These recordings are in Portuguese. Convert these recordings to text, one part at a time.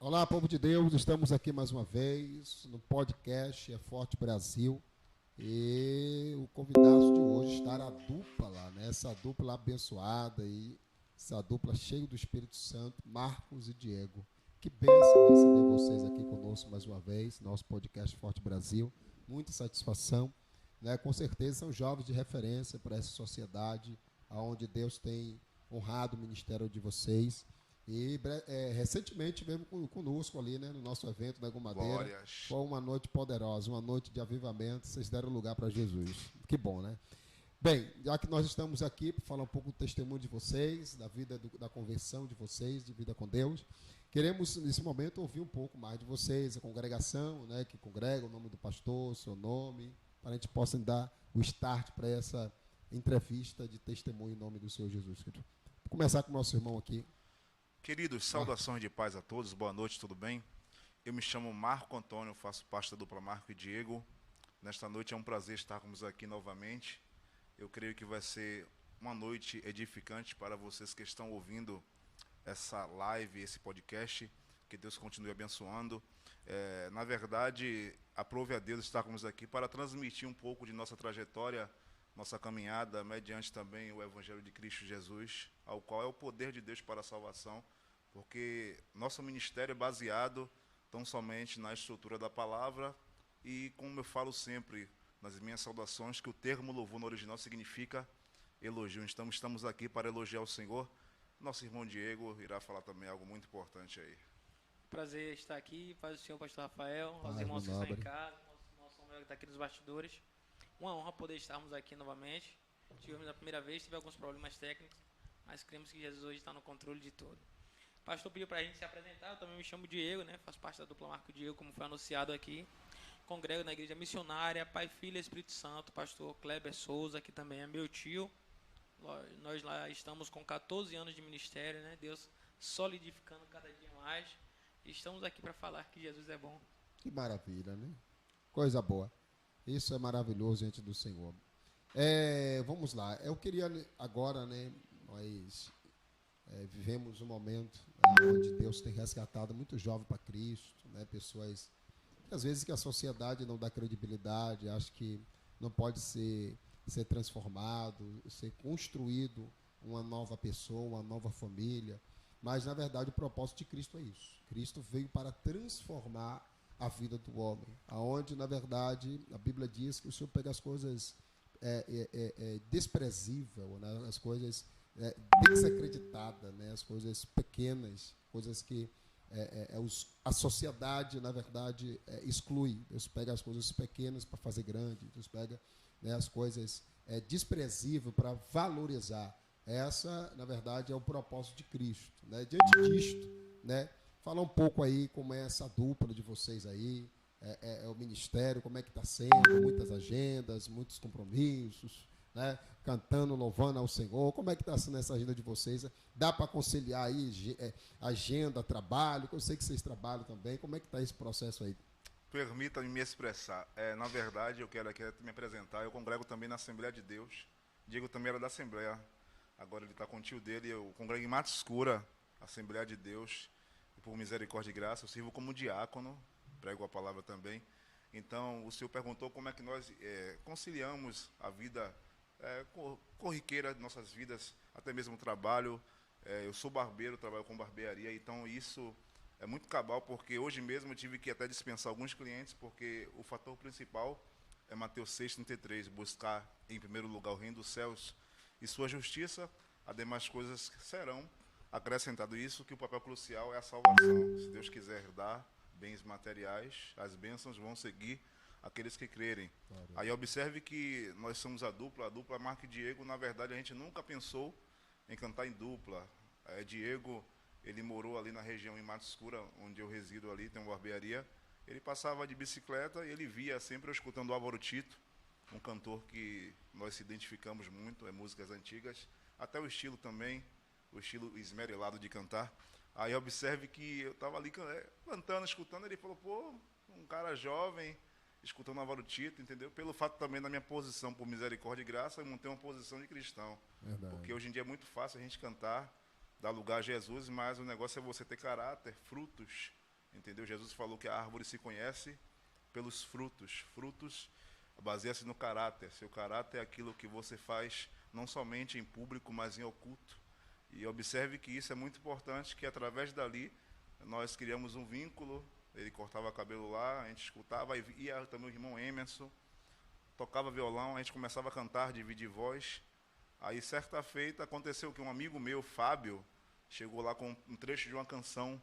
Olá, povo de Deus, estamos aqui mais uma vez no podcast É Forte Brasil e o convidado de hoje está a dupla lá, né? Essa dupla abençoada e essa dupla cheia do Espírito Santo, Marcos e Diego. Que bênção receber vocês aqui conosco mais uma vez, nosso podcast Forte Brasil. Muita satisfação, né? Com certeza são jovens de referência para essa sociedade, onde Deus tem honrado o ministério de vocês. E recentemente veio conosco ali, né, no nosso evento da Gomadeira. Glórias. Foi uma noite poderosa, uma noite de avivamento. Vocês deram lugar para Jesus. Que bom, né? Bem, já que nós estamos aqui para falar um pouco do testemunho de vocês, da vida, da conversão de vocês, de vida com Deus, queremos nesse momento ouvir um pouco mais de vocês, a congregação, né, que congrega, o nome do pastor, seu nome, para a gente possa dar o start para essa entrevista de testemunho em nome do Senhor Jesus. Vou começar com o nosso irmão aqui. Queridos, saudações de paz a todos, boa noite, tudo bem? Eu me chamo Marco Antônio, faço parte da dupla Marco e Diego. Nesta noite é um prazer estarmos aqui novamente. Eu creio que vai ser uma noite edificante para vocês que estão ouvindo essa live, esse podcast. Que Deus continue abençoando. Na verdade, aprove a Deus estarmos aqui para transmitir um pouco de nossa trajetória, nossa caminhada, mediante também o Evangelho de Cristo Jesus, ao qual é o poder de Deus para a salvação, porque nosso ministério é baseado tão somente na estrutura da palavra e, como eu falo sempre nas minhas saudações, que o termo louvor no original significa elogio. Então, estamos aqui para elogiar o Senhor. Nosso irmão Diego irá falar também algo muito importante aí. Prazer estar aqui, paz do Senhor, pastor Rafael, aos irmãos que estão em casa, nosso amigo que está aqui nos bastidores. Uma honra poder estarmos aqui novamente. Tivemos a primeira vez, tive alguns problemas técnicos, mas cremos que Jesus hoje está no controle de tudo. O pastor pediu para a gente se apresentar, eu também me chamo Diego, né? Faço parte da dupla Marco e Diego, como foi anunciado aqui. Congrego na igreja missionária, Pai, Filho e Espírito Santo, pastor Kleber Souza, que também é meu tio. Nós lá estamos com 14 anos de ministério, né? Deus solidificando cada dia mais. E estamos aqui para falar que Jesus é bom. Que maravilha, né? Coisa boa. Isso é maravilhoso diante do Senhor. Vamos lá. Eu queria agora, né? Nós vivemos um momento onde Deus tem resgatado muito jovem para Cristo, né? Pessoas que às vezes que a sociedade não dá credibilidade, acha que não pode ser transformado, ser construído uma nova pessoa, uma nova família. Mas, na verdade, o propósito de Cristo é isso. Cristo veio para transformar a vida do homem, aonde, na verdade, a Bíblia diz que o Senhor pega as coisas desprezíveis, né? As coisas desacreditadas, né? As coisas pequenas, coisas que a sociedade, na verdade, exclui. Deus pega as coisas pequenas para fazer grande, Deus pega, né, as coisas desprezíveis para valorizar. Essa, na verdade, é o propósito de Cristo, né? Diante disto, né, fala um pouco aí como é essa dupla de vocês aí, o ministério, como é que está sendo, muitas agendas, muitos compromissos, né, cantando, louvando ao Senhor. Como é que está sendo essa agenda de vocês? Dá para conciliar aí agenda, trabalho, que eu sei que vocês trabalham também. Como é que está esse processo aí? Permita-me me expressar. Na verdade, eu quero aqui me apresentar. Eu congrego também na Assembleia de Deus. Diego também era da Assembleia. Agora ele está com o tio dele. Eu congrego em Mato Escura, Assembleia de Deus. E por misericórdia e graça, eu sirvo como diácono. Prego a palavra também. Então, o senhor perguntou como é que nós conciliamos a vida corriqueira de nossas vidas, até mesmo o trabalho. Eu sou barbeiro, trabalho com barbearia, então isso é muito cabal, porque hoje mesmo eu tive que até dispensar alguns clientes, porque o fator principal é Mateus 6,33, buscar em primeiro lugar o reino dos céus e sua justiça, as demais coisas serão acrescentado. Isso que o papel crucial é a salvação. Se Deus quiser dar bens materiais, as bênçãos vão seguir aqueles que crerem. Claro. Aí observe que nós somos a dupla Marco e Diego. Na verdade, a gente nunca pensou em cantar em dupla. Diego, ele morou ali na região em Mato Escura, onde eu resido ali, tem uma barbearia. Ele passava de bicicleta e ele via sempre eu escutando o Álvaro Tito, um cantor que nós se identificamos muito, músicas antigas, até o estilo também, o estilo esmerelado de cantar. Aí observe que eu estava ali cantando, escutando, ele falou, pô, um cara jovem, escutando Álvaro Tito, entendeu? Pelo fato também da minha posição por misericórdia e graça, eu montei uma posição de cristão. Verdade. Porque hoje em dia é muito fácil a gente cantar, dar lugar a Jesus, mas o negócio é você ter caráter, frutos, entendeu? Jesus falou que a árvore se conhece pelos frutos. Frutos baseia-se no caráter. Seu caráter é aquilo que você faz não somente em público, mas em oculto. E observe que isso é muito importante, que através dali nós criamos um vínculo. Ele cortava cabelo lá, a gente escutava, ia também o irmão Emerson, tocava violão, a gente começava a cantar, dividir voz. Aí, certa feita, aconteceu que um amigo meu, Fábio, chegou lá com um trecho de uma canção,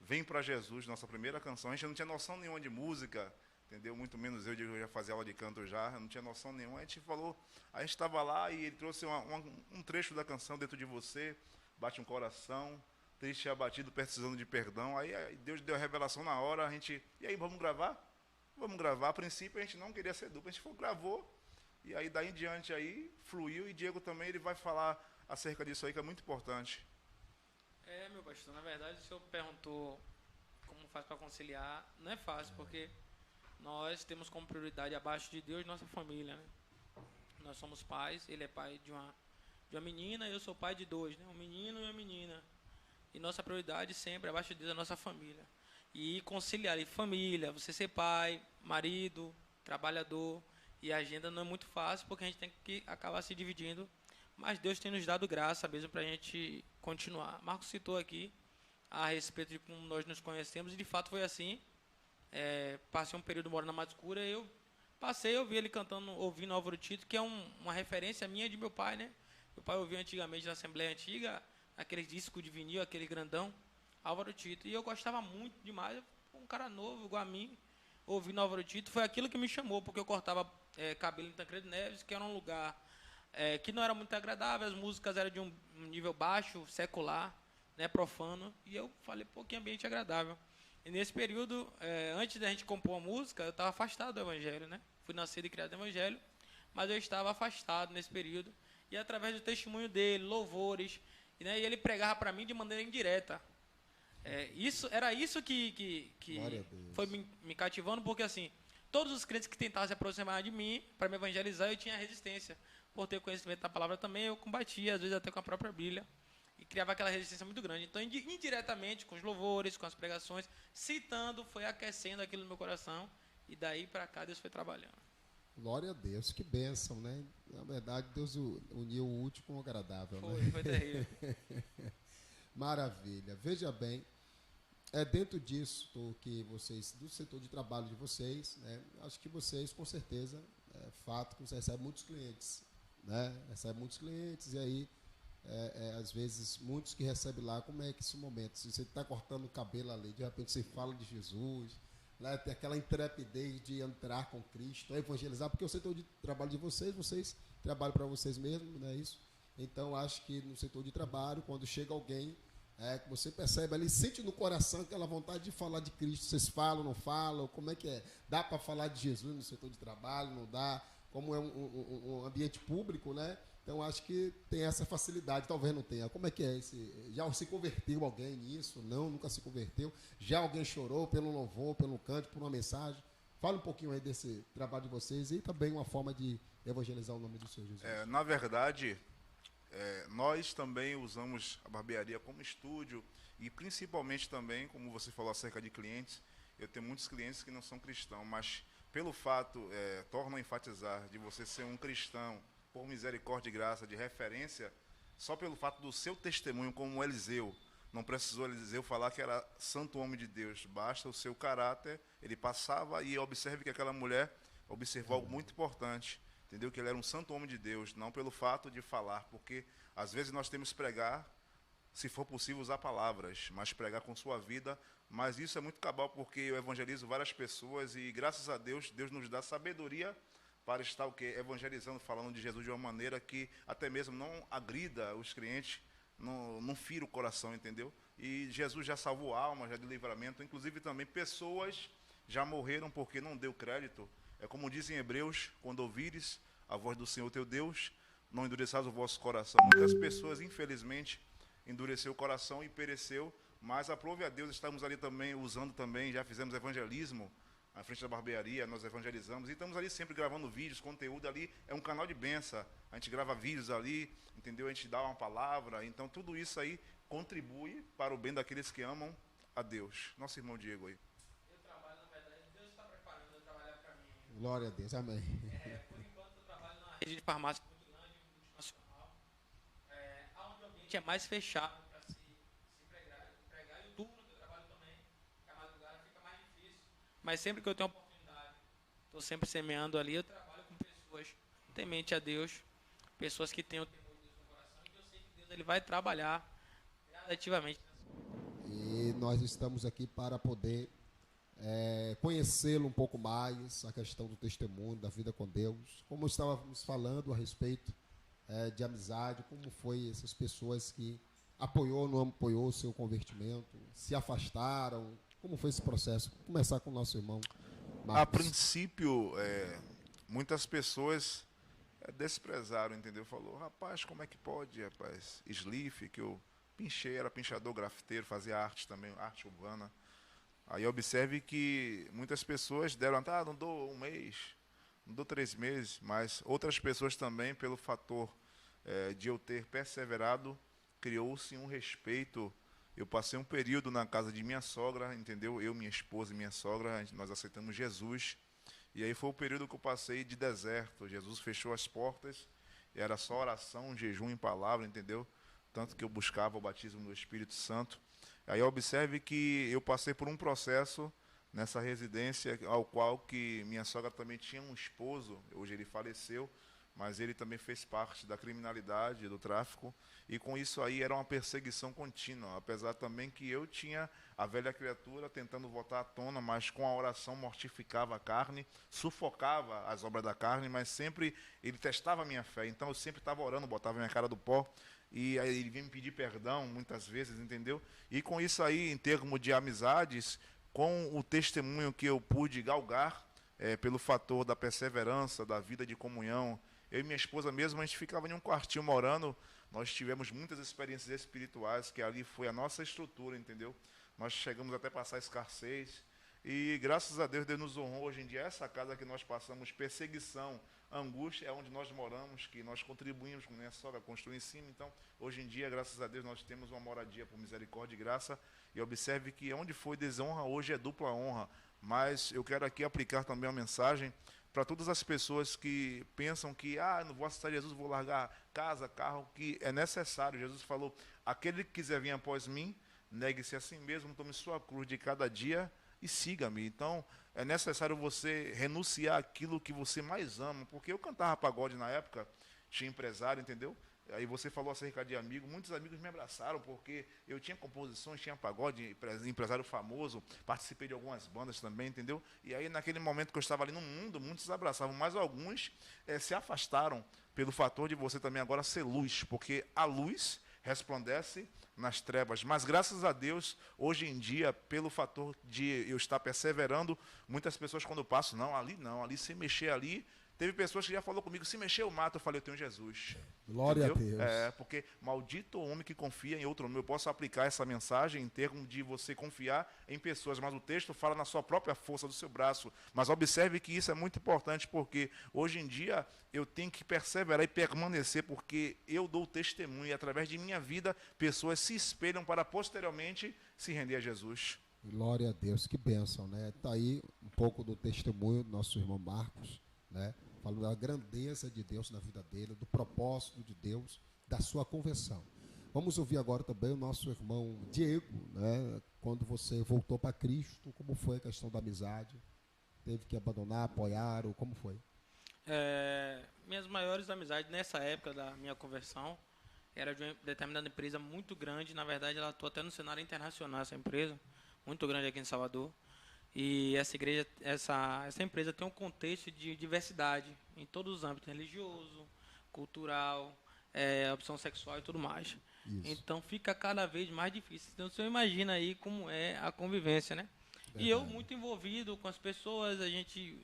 Vem para Jesus, nossa primeira canção. A gente não tinha noção nenhuma de música, entendeu? Muito menos eu já fazia aula de canto já, não tinha noção nenhuma. A gente falou, a gente estava lá e ele trouxe um trecho da canção, Dentro de Você, Bate um Coração, Triste e Abatido, Precisando de Perdão. Aí Deus deu a revelação na hora, a gente, e aí, vamos gravar? Vamos gravar. A princípio a gente não queria ser dupla, a gente gravou, e aí daí em diante aí fluiu, e Diego também ele vai falar acerca disso aí, que é muito importante. Meu pastor, na verdade o senhor perguntou como faz para conciliar. Não é fácil, porque nós temos como prioridade abaixo de Deus nossa família, né? Nós somos pais, ele é pai de uma menina e eu sou pai de dois, né? Um menino e uma menina. E nossa prioridade sempre abaixo de Deus é a nossa família. E conciliar ali família, você ser pai, marido, trabalhador, e a agenda não é muito fácil, porque a gente tem que acabar se dividindo. Mas Deus tem nos dado graça mesmo para a gente continuar. Marcos citou aqui a respeito de como nós nos conhecemos, e de fato foi assim. Passei um período morando na Mata Escura, eu ouvi ele cantando, ouvindo Álvaro Tito, que é uma referência minha de meu pai, né? Meu pai ouvia antigamente na Assembleia Antiga, aqueles discos de vinil, aquele grandão, Álvaro Tito. E eu gostava muito demais, um cara novo, igual a mim, ouvindo Álvaro Tito. Foi aquilo que me chamou, porque eu cortava cabelo em Tancredo Neves, que era um lugar que não era muito agradável, as músicas eram de um nível baixo, secular, né, profano, e eu falei, pô, que ambiente agradável. E nesse período, antes da gente compor a música, eu estava afastado do Evangelho, né? Fui nascido e criado no Evangelho, mas eu estava afastado nesse período, e através do testemunho dele, louvores, né, e ele pregava para mim de maneira indireta. Era isso que foi me cativando, porque assim, todos os crentes que tentavam se aproximar de mim para me evangelizar, eu tinha resistência. Por ter conhecimento da palavra também, eu combatia, às vezes até com a própria Bíblia, e criava aquela resistência muito grande. Então, indiretamente, com os louvores, com as pregações, citando, foi aquecendo aquilo no meu coração, e daí para cá Deus foi trabalhando. Glória a Deus, que bênção, né? Na verdade, Deus uniu o útil com o agradável, né? Foi terrível. Maravilha. Veja bem, dentro disso que vocês, do setor de trabalho de vocês, né? Acho que vocês, com certeza, fato que você recebe muitos clientes, né? Recebe muitos clientes, e aí às vezes muitos que recebem lá, como é que esse momento, se você está cortando o cabelo ali, de repente você fala de Jesus, né? Tem aquela intrepidez de entrar com Cristo, evangelizar, porque o setor de trabalho de vocês trabalham para vocês mesmos, não é isso? Então acho que no setor de trabalho, quando chega alguém, que você percebe ali, sente no coração aquela vontade de falar de Cristo, vocês falam, não falam, como é que é? Dá para falar de Jesus no setor de trabalho, não dá? Como é um ambiente público, né? Então, acho que tem essa facilidade, talvez não tenha. Como é que é esse? Já se converteu alguém nisso? Não, nunca se converteu. Já alguém chorou pelo louvor, pelo canto, por uma mensagem? Fala um pouquinho aí desse trabalho de vocês e também uma forma de evangelizar o nome do Senhor Jesus. Na verdade, nós também usamos a barbearia como estúdio e principalmente também, como você falou acerca de clientes, eu tenho muitos clientes que não são cristãos, mas pelo fato, torno a enfatizar, de você ser um cristão, por misericórdia e graça, de referência, só pelo fato do seu testemunho como Eliseu, não precisou Eliseu falar que era santo homem de Deus, basta o seu caráter, ele passava e observe que aquela mulher observou algo muito importante, entendeu? Que ele era um santo homem de Deus, não pelo fato de falar, porque às vezes nós temos que pregar, se for possível usar palavras, mas pregar com sua vida, mas isso é muito cabal porque eu evangelizo várias pessoas e graças a Deus, Deus nos dá sabedoria para estar evangelizando, falando de Jesus de uma maneira que até mesmo não agrida os clientes, não fira o coração, entendeu? E Jesus já salvou almas, já deu livramento, inclusive também pessoas já morreram porque não deu crédito. É como dizem em Hebreus, quando ouvires a voz do Senhor teu Deus, não endureçais o vosso coração. Muitas pessoas, infelizmente, endureceu o coração e pereceu, mas aprove a Deus, estamos ali também, usando também, já fizemos evangelismo, à frente da barbearia, nós evangelizamos, e estamos ali sempre gravando vídeos, conteúdo ali, é um canal de bênção, a gente grava vídeos ali, entendeu? A gente dá uma palavra, então tudo isso aí contribui para o bem daqueles que amam a Deus. Nosso irmão Diego aí. Eu trabalho, na verdade, Deus está preparando eu trabalhar para mim. Glória a Deus, amém. Por enquanto, eu trabalho numa rede de farmácia muito grande, multinacional, onde o ambiente é mais fechado para se empregar. E o turno que eu trabalho também, que a madrugada fica mais difícil. Mas sempre que eu tenho oportunidade, estou sempre semeando ali, eu trabalho com pessoas temente a Deus, pessoas que têm o temor de Deus no coração, e que eu sei que Deus ele vai trabalhar gradativamente. E nós estamos aqui para poder conhecê-lo um pouco mais, a questão do testemunho, da vida com Deus. Como estávamos falando a respeito de amizade, como foi essas pessoas que apoiou ou não apoiou o seu convertimento, se afastaram, como foi esse processo? Vou começar com o nosso irmão Marcos. A princípio, muitas pessoas desprezaram, entendeu? Falou, rapaz, como é que pode, rapaz? Sliff, que eu pinchei, era pinchador, grafiteiro, fazia arte também, arte urbana. Aí observe que muitas pessoas deram, não dou um mês, não dou 3 meses, mas outras pessoas também, pelo fator de eu ter perseverado, criou-se um respeito. Eu passei um período na casa de minha sogra, entendeu? Eu, minha esposa e minha sogra, nós aceitamos Jesus. E aí foi o período que eu passei de deserto. Jesus fechou as portas, era só oração, jejum em palavra, entendeu? Tanto que eu buscava o batismo do Espírito Santo. Aí observe que eu passei por um processo nessa residência, ao qual que minha sogra também tinha um esposo, hoje ele faleceu, mas ele também fez parte da criminalidade, do tráfico, e com isso aí era uma perseguição contínua, apesar também que eu tinha a velha criatura tentando voltar à tona, mas com a oração mortificava a carne, sufocava as obras da carne, mas sempre ele testava a minha fé, então eu sempre estava orando, botava minha cara do pó, e aí ele vinha me pedir perdão muitas vezes, entendeu? E com isso aí, em termos de amizades, com o testemunho que eu pude galgar, pelo fator da perseverança, da vida de comunhão, eu e minha esposa mesmo, a gente ficava em um quartinho morando, nós tivemos muitas experiências espirituais, que ali foi a nossa estrutura, entendeu? Nós chegamos até a passar escassez, e graças a Deus, Deus nos honrou hoje em dia, essa casa que nós passamos perseguição, angústia, é onde nós moramos, que nós contribuímos com a minha sogra, construir em cima, então, hoje em dia, graças a Deus, nós temos uma moradia por misericórdia e graça, e observe que onde foi desonra, hoje é dupla honra, mas eu quero aqui aplicar também uma mensagem para todas as pessoas que pensam que, não vou aceitar Jesus, vou largar casa, carro, que é necessário. Jesus falou, aquele que quiser vir após mim, negue-se a si mesmo, tome sua cruz de cada dia e siga-me. Então, é necessário você renunciar àquilo que você mais ama, porque eu cantava pagode na época, tinha empresário, entendeu? Aí você falou acerca de amigo, muitos amigos me abraçaram, porque eu tinha composições, tinha pagode, empresário famoso, participei de algumas bandas também, entendeu? E aí naquele momento que eu estava ali no mundo, muitos abraçavam, mas alguns se afastaram pelo fator de você também agora ser luz, porque a luz resplandece nas trevas, mas graças a Deus, hoje em dia, pelo fator de eu estar perseverando, muitas pessoas quando passam, ali se mexer ali, teve pessoas que já falou comigo, se mexer eu mato, eu falei, eu tenho Jesus. Glória entendeu? a Deus. Porque maldito o homem que confia em outro homem. Eu posso aplicar essa mensagem em termos de você confiar em pessoas, mas o texto fala na sua própria força do seu braço. Mas observe que isso é muito importante, porque hoje em dia eu tenho que perseverar e permanecer, porque eu dou testemunho e através de minha vida, pessoas se espelham para posteriormente se render a Jesus. Glória a Deus, que bênção, né? Está aí um pouco do testemunho do nosso irmão Marcos, né? Falando da grandeza de Deus na vida dele, do propósito de Deus, da sua conversão. Vamos ouvir agora também o nosso irmão Diego, né? Quando você voltou para Cristo, como foi a questão da amizade? Teve que abandonar, apoiar, ou como foi? Minhas maiores amizades nessa época da minha conversão era de uma determinada empresa muito grande. Na verdade, ela atua até no cenário internacional, essa empresa, muito grande aqui em Salvador. E essa empresa tem um contexto de diversidade em todos os âmbitos, religioso, cultural, opção sexual e tudo mais. Isso. Então fica cada vez mais difícil. Então você imagina aí como é a convivência, né? Verdade. E eu muito envolvido com as pessoas,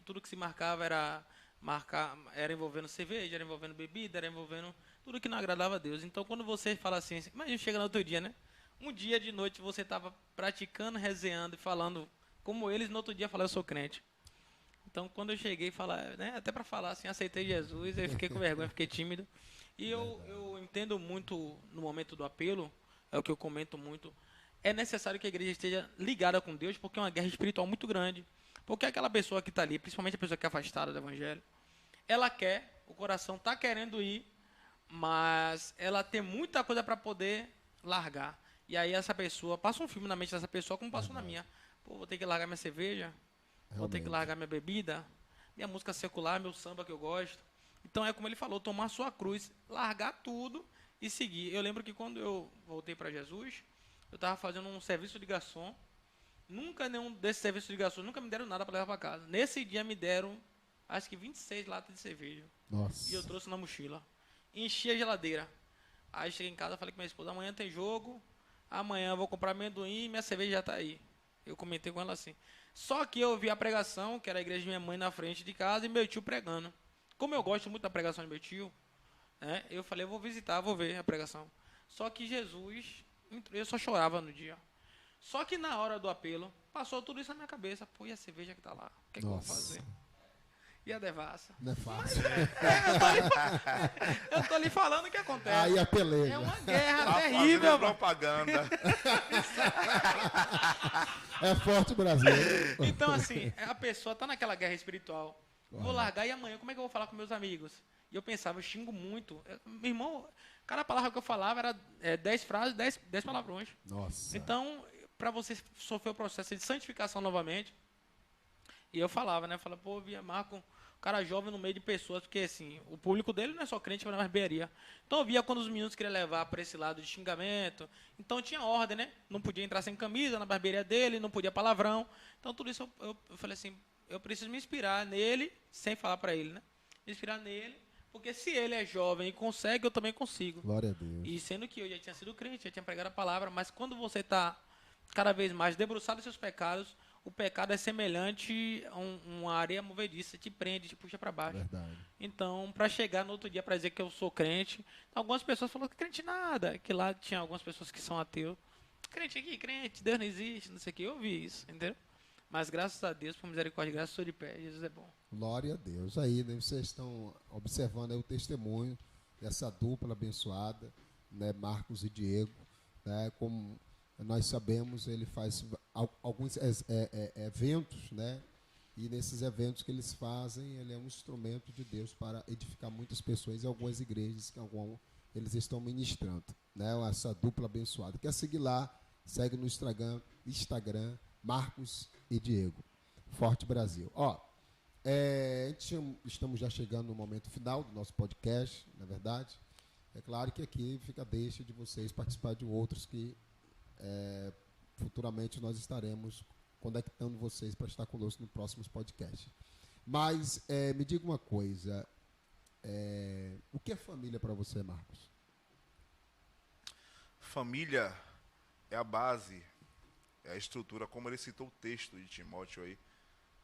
tudo que se marcava era envolvendo cerveja, era envolvendo bebida, era envolvendo tudo que não agradava a Deus. Então quando você fala assim, imagina chega no outro dia, né? Um dia de noite você estava praticando, resenhando e falando como eles, no outro dia falaram, eu sou crente. Então, quando eu cheguei, né, até para falar assim, aceitei Jesus, eu fiquei com vergonha, fiquei tímido. E eu entendo muito, no momento do apelo, é o que eu comento muito, é necessário que a igreja esteja ligada com Deus, porque é uma guerra espiritual muito grande. Porque aquela pessoa que está ali, principalmente a pessoa que é afastada do evangelho, ela quer, o coração está querendo ir, mas ela tem muita coisa para poder largar. E aí essa pessoa, passa um filme na mente dessa pessoa, como passou na minha. Pô, vou ter que largar minha cerveja, vou ter que largar minha bebida, minha música secular, meu samba que eu gosto. Então é como ele falou, tomar sua cruz, largar tudo e seguir. Eu lembro que quando eu voltei para Jesus, eu estava fazendo um serviço de garçom. Nunca nenhum desses serviços de garçom, nunca me deram nada para levar para casa. Nesse dia me deram, acho que 26 latas de cerveja. Nossa. E eu trouxe na mochila. Enchi a geladeira. Aí cheguei em casa, falei com minha esposa, amanhã tem jogo, amanhã eu vou comprar amendoim e minha cerveja já está aí. Eu comentei com ela assim. Só que eu vi a pregação, que era a igreja de minha mãe na frente de casa, e meu tio pregando. Como eu gosto muito da pregação de meu tio, né, eu falei, eu vou visitar, vou ver a pregação. Só que Jesus, eu só chorava no dia. Só que na hora do apelo, passou tudo isso na minha cabeça. Pô, e a cerveja que tá lá? O que é que eu vou fazer? E a devassa? Não é fácil. Eu tô lhe falando o que acontece. Aí a peleja. É uma guerra terrível. Propaganda. É forte o Brasil. Então, assim, a pessoa tá naquela guerra espiritual. Vou largar e amanhã, como é que eu vou falar com meus amigos? E eu pensava, eu xingo muito. Meu irmão, cada palavra que eu falava era 10 frases, 10 palavrões. Nossa. Então, para você sofrer o processo de santificação novamente, e eu falava, né? Falava, pô, via Marco, um cara jovem no meio de pessoas, porque assim, o público dele não é só crente, mas barbearia. Então eu via quando os meninos queriam levar para esse lado de xingamento. Então tinha ordem, né? Não podia entrar sem camisa na barbearia dele, não podia palavrão. Então tudo isso eu falei assim, eu preciso me inspirar nele, sem falar para ele, né? Me inspirar nele, porque se ele é jovem e consegue, eu também consigo. Glória a Deus. E sendo que eu já tinha sido crente, já tinha pregado a palavra, mas quando você está cada vez mais debruçado em seus pecados, o pecado é semelhante a uma areia movediça, te prende, te puxa para baixo. Verdade. Então, para chegar no outro dia para dizer que eu sou crente, algumas pessoas falaram que crente nada, que lá tinha algumas pessoas que são ateus. Crente aqui, crente, Deus não existe, não sei o que, eu ouvi isso, entendeu? Mas graças a Deus, por misericórdia e graça, estou de pé, Jesus é bom. Glória a Deus. Aí, né, vocês estão observando aí o testemunho dessa dupla abençoada, né, Marcos e Diego, né, como nós sabemos, ele faz alguns eventos, né? E nesses eventos que eles fazem, ele é um instrumento de Deus para edificar muitas pessoas e algumas igrejas que eles estão ministrando, né? Essa dupla abençoada. Quer seguir lá? Segue no Instagram Marcos e Diego. Forte Brasil. Ó, estamos já chegando no momento final do nosso podcast, na verdade. É claro que aqui fica a deixa de vocês participar de outros que futuramente nós estaremos conectando vocês para estar conosco no próximo podcast. Mas me diga uma coisa, o que é família para você, Marcos? Família é a base, é a estrutura, como ele citou o texto de Timóteo aí,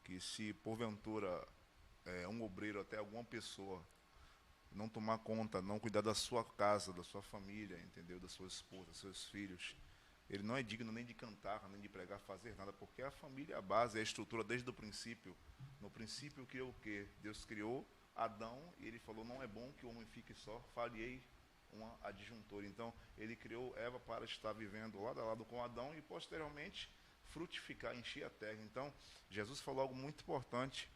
que se porventura um obreiro, até alguma pessoa, não tomar conta, não cuidar da sua casa, da sua família, entendeu? Da sua esposa, dos seus filhos, ele não é digno nem de cantar, nem de pregar, fazer nada, porque a família é a base, é a estrutura desde o princípio. No princípio criou o quê? Deus criou Adão e ele falou, não é bom que o homem fique só, farei uma adjuntora. Então, ele criou Eva para estar vivendo lado a lado com Adão e, posteriormente, frutificar, encher a terra. Então, Jesus falou algo muito importante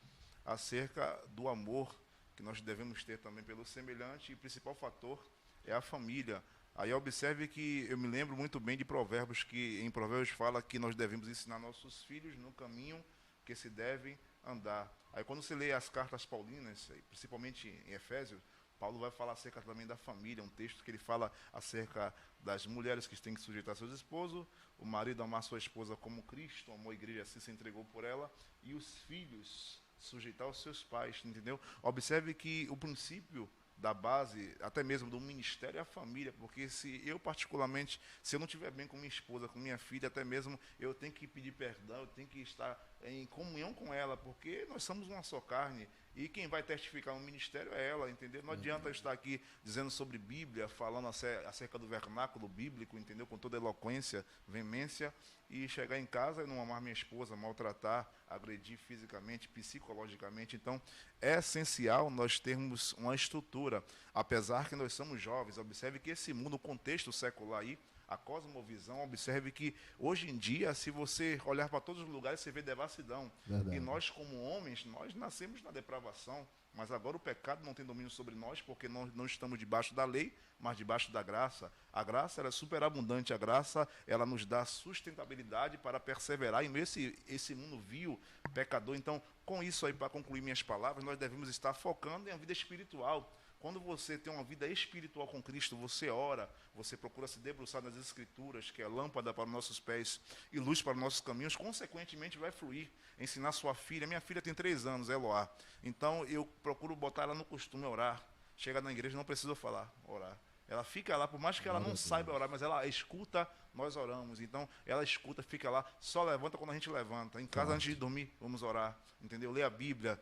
acerca do amor que nós devemos ter também pelo semelhante, e o principal fator é a família. Aí observe que eu me lembro muito bem de Provérbios, que em Provérbios fala que nós devemos ensinar nossos filhos no caminho que se devem andar. Aí quando você lê as cartas paulinas, principalmente em Efésios, Paulo vai falar acerca também da família, um texto que ele fala acerca das mulheres que têm que sujeitar seus esposos, o marido amar sua esposa como Cristo amou a igreja, assim se entregou por ela, e os filhos sujeitar aos seus pais, entendeu? Observe que o princípio da base, até mesmo do ministério, é a família, porque se eu particularmente, se eu não estiver bem com minha esposa, com minha filha, até mesmo eu tenho que pedir perdão, eu tenho que estar em comunhão com ela, porque nós somos uma só carne, e quem vai testificar no ministério é ela, entendeu? Não adianta eu estar aqui dizendo sobre Bíblia, falando acerca do vernáculo bíblico, entendeu? Com toda eloquência, veemência, e chegar em casa e não amar minha esposa, maltratar, agredir fisicamente, psicologicamente. Então, é essencial nós termos uma estrutura, apesar que nós somos jovens. Observe que esse mundo, o contexto secular aí, a cosmovisão, observe que hoje em dia, se você olhar para todos os lugares, você vê devassidão. Verdade. E nós, como homens, nós nascemos na depravação, mas agora o pecado não tem domínio sobre nós, porque nós não estamos debaixo da lei, mas debaixo da graça. A graça ela é superabundante, a graça ela nos dá sustentabilidade para perseverar em meio a esse mundo vil, pecador. Então, com isso aí, para concluir minhas palavras, nós devemos estar focando em a vida espiritual. Quando você tem uma vida espiritual com Cristo, você ora, você procura se debruçar nas Escrituras, que é lâmpada para os nossos pés e luz para os nossos caminhos, consequentemente vai fluir. Ensinar sua filha, minha filha tem 3 anos, Eloá. Então eu procuro botar ela no costume orar. Chega na igreja, não precisa falar, orar. Ela fica lá, por mais que ela não saiba orar, mas ela escuta, nós oramos. Então, ela escuta, fica lá, só levanta quando a gente levanta. Em casa, antes de dormir, vamos orar. Entendeu? Lê a Bíblia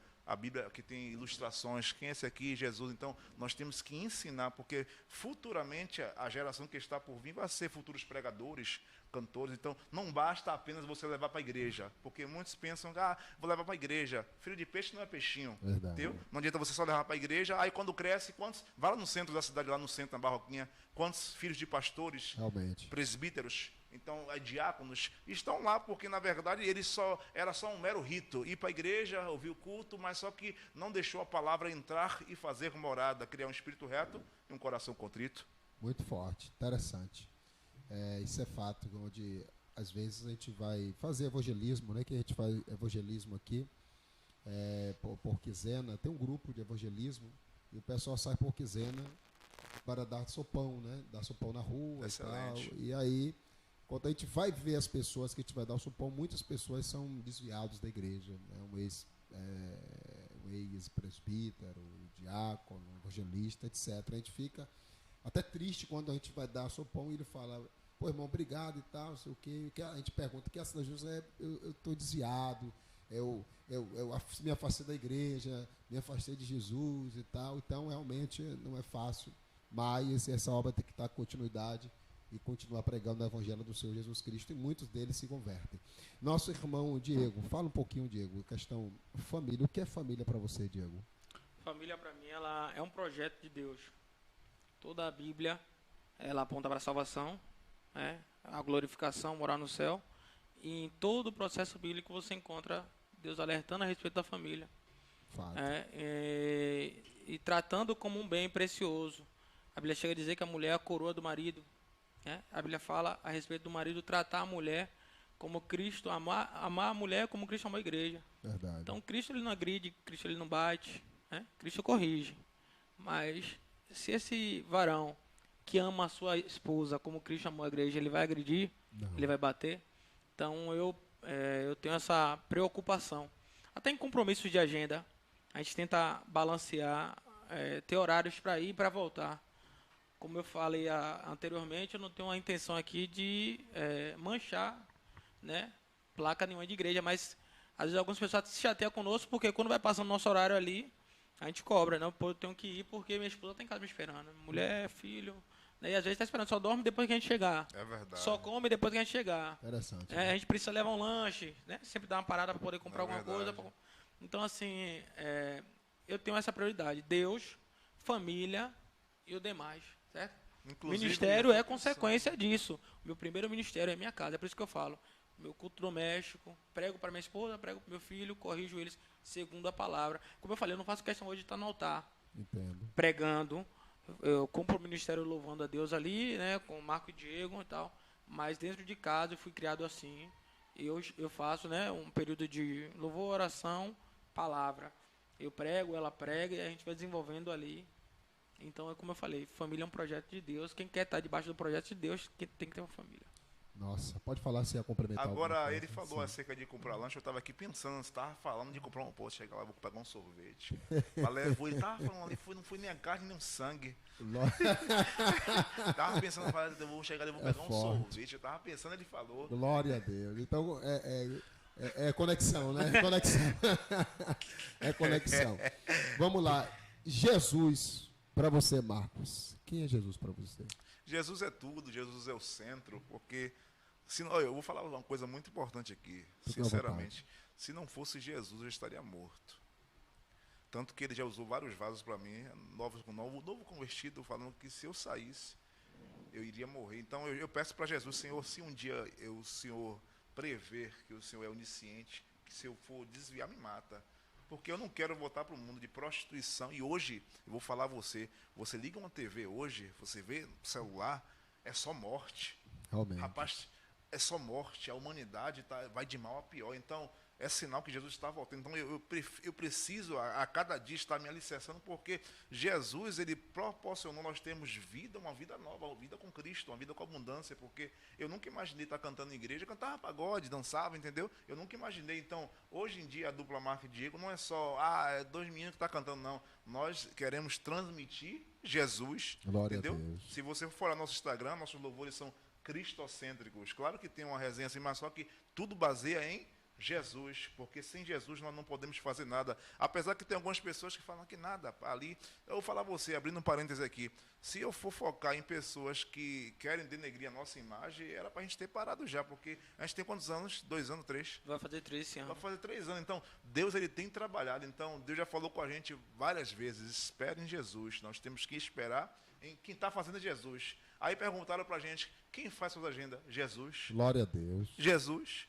que tem ilustrações. Quem é esse aqui? Jesus. Então, nós temos que ensinar, porque futuramente a geração que está por vir vai ser futuros pregadores, cantores. Então, não basta apenas você levar para a igreja, porque muitos pensam, vou levar para a igreja. Filho de peixe não é peixinho. Entendeu? Não adianta você só levar para a igreja. Aí, quando cresce, vai lá no centro da cidade, lá no centro, na Barroquinha, quantos filhos de pastores, realmente, presbíteros, então, diáconos, estão lá porque, na verdade, era só um mero rito. Ir para a igreja, ouvir o culto, mas só que não deixou a palavra entrar e fazer morada, criar um espírito reto e um coração contrito. Muito forte, interessante. Isso é fato, onde às vezes a gente vai fazer evangelismo, né? Que a gente faz evangelismo aqui, por quinzena, tem um grupo de evangelismo, e o pessoal sai por quinzena para dar sopão, né? Dar sopão na rua. Excelente. E tal. E aí, quando a gente vai ver as pessoas que a gente vai dar o sopão, muitas pessoas são desviados da igreja, né? Um ex-presbítero, diácono, evangelista, etc. A gente fica até triste quando a gente vai dar sopão e ele fala, pô, irmão, obrigado e tal, não sei o quê. A gente pergunta, que essa Jesus eu estou desviado, eu me afastei da igreja, me afastei de Jesus e tal. Então, realmente, não é fácil, mas essa obra tem que dar continuidade e continuar pregando o evangelho do Senhor Jesus Cristo, e muitos deles se convertem. Nosso irmão Diego, fala um pouquinho, Diego, questão família. O que é família para você, Diego? Família, para mim, ela é um projeto de Deus. Toda a Bíblia, ela aponta para a salvação, a glorificação, morar no céu, e em todo o processo bíblico você encontra Deus alertando a respeito da família. Fato. E tratando como um bem precioso. A Bíblia chega a dizer que a mulher é a coroa do marido. A Bíblia fala a respeito do marido tratar a mulher como Cristo, amar a mulher como Cristo amou a igreja. Verdade. Então, Cristo ele não agride, Cristo ele não bate, Cristo corrige. Mas, se esse varão que ama a sua esposa como Cristo amou a igreja, ele vai agredir, ele vai bater. Então, eu tenho essa preocupação. Até em compromissos de agenda, a gente tenta balancear, ter horários para ir e para voltar. Como eu falei anteriormente, eu não tenho a intenção aqui de manchar, né, placa nenhuma de igreja, mas às vezes algumas pessoas se chateiam conosco porque quando vai passando nosso horário ali, a gente cobra, né? Eu tenho que ir porque minha esposa está em casa me esperando. Mulher, filho, né? E às vezes está esperando, só dorme depois que a gente chegar. É verdade. Só come depois que a gente chegar. Interessante. A gente precisa levar um lanche, né? Sempre dar uma parada para poder comprar alguma coisa. Então, assim, eu tenho essa prioridade. Deus, família e o demais. Certo? Inclusive, ministério é consequência disso. Meu primeiro ministério é minha casa. É por isso que eu falo. Meu culto doméstico, prego para minha esposa, prego para meu filho, corrijo eles segundo a palavra. Como eu falei, eu não faço questão hoje de estar no altar. Entendo. Pregando. Eu cumpro o ministério louvando a Deus ali, né, com o Marco e Diego e tal. Mas dentro de casa eu fui criado assim. Eu faço, né, um período de louvor, oração, palavra. Eu prego, ela prega e a gente vai desenvolvendo ali. Então, é como eu falei, família é um projeto de Deus. Quem quer estar debaixo do projeto de Deus tem que ter uma família. Nossa, pode falar se ia complementar. Agora, ele falou acerca de comprar lanche, eu estava aqui pensando, você estava falando de comprar um posto, chegar lá, vou pegar um sorvete. Ele estava falando ali, não foi nem a carne, nem o sangue. Estava pensando, eu vou chegar ali, vou pegar um sorvete. Eu estava pensando, ele falou. Glória a Deus. Então, é conexão, né? Conexão. É conexão. Vamos lá. Jesus, para você, Marcos. Quem é Jesus para você? Jesus é tudo, Jesus é o centro, porque... eu vou falar uma coisa muito importante aqui, sinceramente. Se não fosse Jesus, eu estaria morto. Tanto que ele já usou vários vasos para mim, novo convertido, falando que se eu saísse, eu iria morrer. Então eu peço para Jesus, Senhor, se um dia o Senhor prever que o Senhor é onisciente, que se eu for desviar, me mata. Porque eu não quero voltar para o mundo de prostituição. E hoje, eu vou falar a você, você liga uma TV hoje, você vê no celular, é só morte. Realmente. Rapaz, é só morte, a humanidade vai de mal a pior. Então, é sinal que Jesus está voltando. Então, eu preciso a cada dia estar me alicerçando, porque Jesus, ele proporcionou nós termos vida, uma vida nova, uma vida com Cristo, uma vida com abundância, porque eu nunca imaginei estar cantando em igreja, eu cantava pagode, dançava, entendeu? Eu nunca imaginei. Então, hoje em dia, a dupla Marco e Diego não é só, é dois meninos que estão cantando, não. Nós queremos transmitir Jesus, Glória entendeu? a Deus. Se você for lá no nosso Instagram, nossos louvores são cristocêntricos. Claro que tem uma resenha assim, mas só que tudo baseia em Jesus, porque sem Jesus nós não podemos fazer nada. Apesar que tem algumas pessoas que falam que nada ali. Eu vou falar a você, abrindo um parêntese aqui. Se eu for focar em pessoas que querem denegrir a nossa imagem, era para a gente ter parado já, porque a gente tem quantos anos? 2 anos, 3? Vai fazer 3 esse ano. Vai fazer 3 anos. Então, Deus ele tem trabalhado. Então, Deus já falou com a gente várias vezes, espere em Jesus. Nós temos que esperar em quem está fazendo Jesus. Aí perguntaram para a gente, quem faz suas agendas? Jesus. Glória a Deus. Jesus.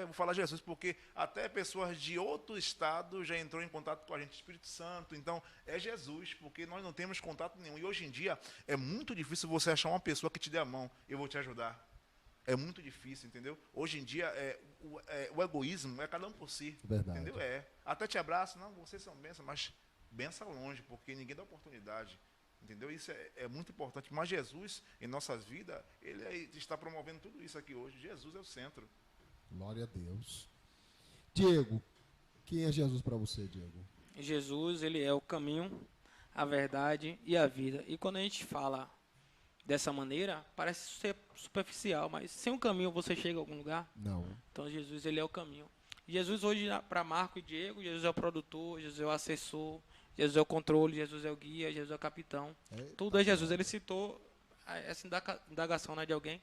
Vou falar Jesus, porque até pessoas de outro estado já entrou em contato com a gente, Espírito Santo. Então, é Jesus, porque nós não temos contato nenhum. E hoje em dia, é muito difícil você achar uma pessoa que te dê a mão. Eu vou te ajudar. É muito difícil, entendeu? Hoje em dia, o egoísmo é cada um por si. Verdade. Entendeu? Até te abraço. Não, vocês são bênçãos, mas benção longe, porque ninguém dá oportunidade. Entendeu? Isso é muito importante. Mas Jesus, em nossas vidas, ele está promovendo tudo isso aqui hoje. Jesus é o centro. Glória a Deus. Diego, quem é Jesus para você, Diego? Jesus, ele é o caminho, a verdade e a vida. E quando a gente fala dessa maneira, parece ser superficial, mas sem um caminho você chega a algum lugar? Não. Então Jesus, ele é o caminho. Jesus hoje, para Marco e Diego, Jesus é o produtor, Jesus é o assessor, Jesus é o controle, Jesus é o guia, Jesus é o capitão. Tudo é Jesus. Ele citou essa indagação, né, de alguém.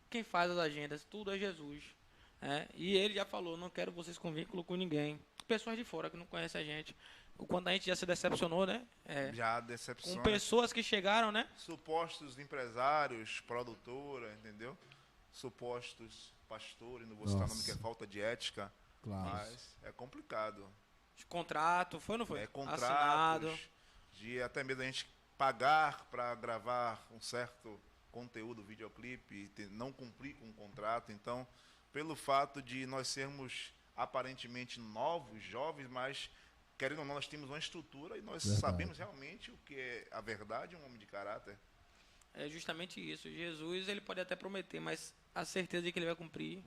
Quem faz as agendas, tudo é Jesus. E ele já falou, não quero vocês com vínculo com ninguém. Pessoas de fora que não conhecem a gente. O quanto a gente já se decepcionou, né? Já decepcionou. Com pessoas que chegaram, né? Supostos empresários, produtora, entendeu? Supostos pastores, não vou citar nome que é falta de ética. Claro. Mas é complicado. Contrato, foi ou não foi? Contratos, assinado. de até mesmo a gente pagar para gravar um certo conteúdo, videoclipe, e não cumprir com o contrato. Então, pelo fato de nós sermos aparentemente novos, jovens, mas querendo ou não, nós temos uma estrutura e nós sabemos realmente o que é a verdade, um homem de caráter. É justamente isso. Jesus, ele pode até prometer, mas a certeza de que ele vai cumprir.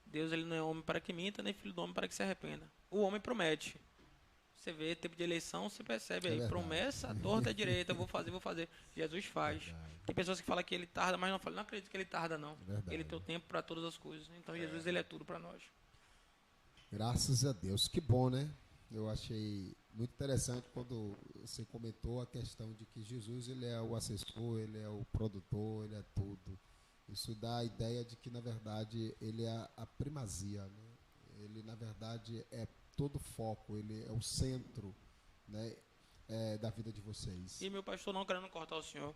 Deus, ele não é homem para que minta, nem filho do homem para que se arrependa. O homem promete. Você vê, tempo de eleição, você percebe aí, promessa, torta à direita, vou fazer. Jesus faz. Tem pessoas que falam que ele tarda, mas não acredito que ele tarda, não. Ele tem o tempo para todas as coisas. Então, Jesus, ele é tudo para nós. Graças a Deus. Que bom, né? Eu achei muito interessante quando você comentou a questão de que Jesus, ele é o assessor, ele é o produtor, ele é tudo. Isso dá a ideia de que, na verdade, ele é a primazia, né? Ele, na verdade, é todo o foco, ele é o centro, né, da vida de vocês. E meu pastor, não querendo cortar o senhor,